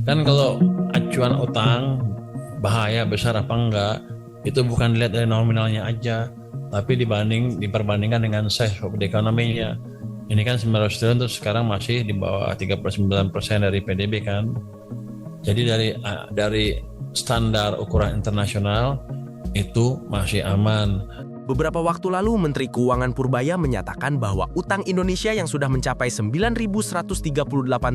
Kan kalau acuan utang bahaya besar apa enggak itu bukan dilihat dari nominalnya aja, tapi diperbandingkan dengan size of the economy-nya. Ini kan 900 triliun terus sekarang masih di bawah 39% dari PDB kan. Jadi dari standar ukuran internasional itu masih aman. Beberapa waktu lalu, Menteri Keuangan Purbaya menyatakan bahwa utang Indonesia yang sudah mencapai 9.138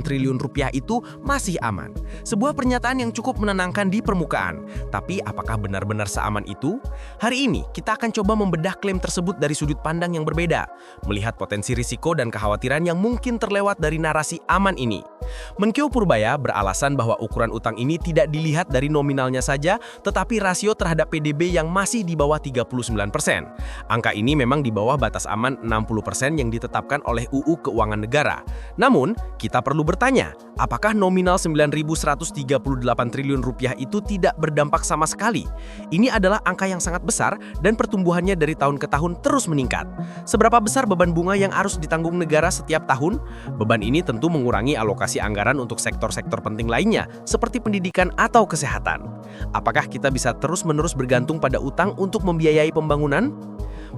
triliun rupiah itu masih aman. Sebuah pernyataan yang cukup menenangkan di permukaan. Tapi apakah benar-benar seaman itu? Hari ini, kita akan coba membedah klaim tersebut dari sudut pandang yang berbeda, melihat potensi risiko dan kekhawatiran yang mungkin terlewat dari narasi aman ini. Menkeu Purbaya beralasan bahwa ukuran utang ini tidak dilihat dari nominalnya saja, tetapi rasio terhadap PDB yang masih di bawah 39%. Angka ini memang di bawah batas aman 60% yang ditetapkan oleh UU Keuangan Negara. Namun, kita perlu bertanya, apakah nominal 9.138 triliun rupiah itu tidak berdampak sama sekali? Ini adalah angka yang sangat besar dan pertumbuhannya dari tahun ke tahun terus meningkat. Seberapa besar beban bunga yang harus ditanggung negara setiap tahun? Beban ini tentu mengurangi alokasi anggaran untuk sektor-sektor penting lainnya, seperti pendidikan atau kesehatan. Apakah kita bisa terus-menerus bergantung pada utang untuk membiayai pembangunan?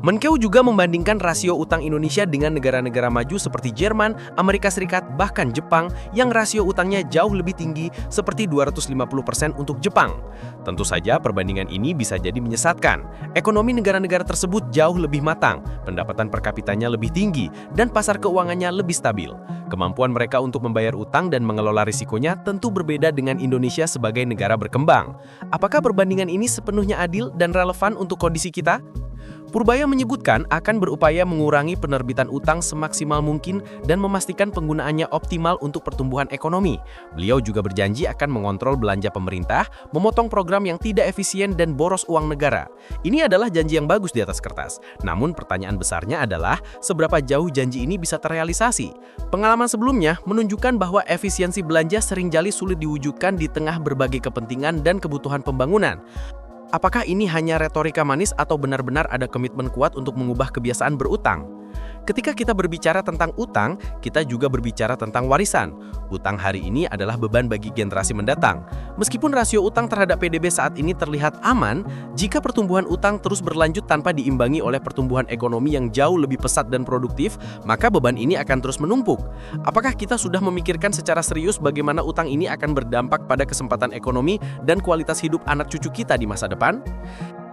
Menkeu juga membandingkan rasio utang Indonesia dengan negara-negara maju seperti Jerman, Amerika Serikat, bahkan Jepang yang rasio utangnya jauh lebih tinggi seperti 250% untuk Jepang. Tentu saja perbandingan ini bisa jadi menyesatkan. Ekonomi negara-negara tersebut jauh lebih matang, pendapatan per kapitanya lebih tinggi, dan pasar keuangannya lebih stabil. Kemampuan mereka untuk membayar utang dan mengelola risikonya tentu berbeda dengan Indonesia sebagai negara berkembang. Apakah perbandingan ini sepenuhnya adil dan relevan untuk kondisi kita? Purbaya menyebutkan akan berupaya mengurangi penerbitan utang semaksimal mungkin dan memastikan penggunaannya optimal untuk pertumbuhan ekonomi. Beliau juga berjanji akan mengontrol belanja pemerintah, memotong program yang tidak efisien dan boros uang negara. Ini adalah janji yang bagus di atas kertas. Namun pertanyaan besarnya adalah seberapa jauh janji ini bisa terrealisasi? Pengalaman sebelumnya menunjukkan bahwa efisiensi belanja seringkali sulit diwujudkan di tengah berbagai kepentingan dan kebutuhan pembangunan. Apakah ini hanya retorika manis atau benar-benar ada komitmen kuat untuk mengubah kebiasaan berutang? Ketika kita berbicara tentang utang, kita juga berbicara tentang warisan. Utang hari ini adalah beban bagi generasi mendatang. Meskipun rasio utang terhadap PDB saat ini terlihat aman, jika pertumbuhan utang terus berlanjut tanpa diimbangi oleh pertumbuhan ekonomi yang jauh lebih pesat dan produktif, maka beban ini akan terus menumpuk. Apakah kita sudah memikirkan secara serius bagaimana utang ini akan berdampak pada kesempatan ekonomi dan kualitas hidup anak cucu kita di masa depan?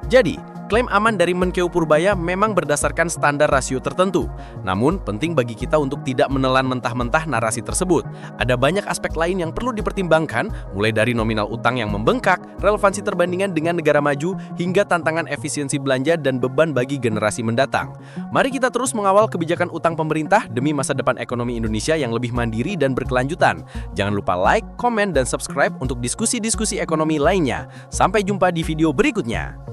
Jadi, klaim aman dari Menkeu Purbaya memang berdasarkan standar rasio tertentu. Namun, penting bagi kita untuk tidak menelan mentah-mentah narasi tersebut. Ada banyak aspek lain yang perlu dipertimbangkan, mulai dari nominal utang yang membengkak, relevansi perbandingan dengan negara maju, hingga tantangan efisiensi belanja dan beban bagi generasi mendatang. Mari kita terus mengawal kebijakan utang pemerintah demi masa depan ekonomi Indonesia yang lebih mandiri dan berkelanjutan. Jangan lupa like, komen, dan subscribe untuk diskusi-diskusi ekonomi lainnya. Sampai jumpa di video berikutnya.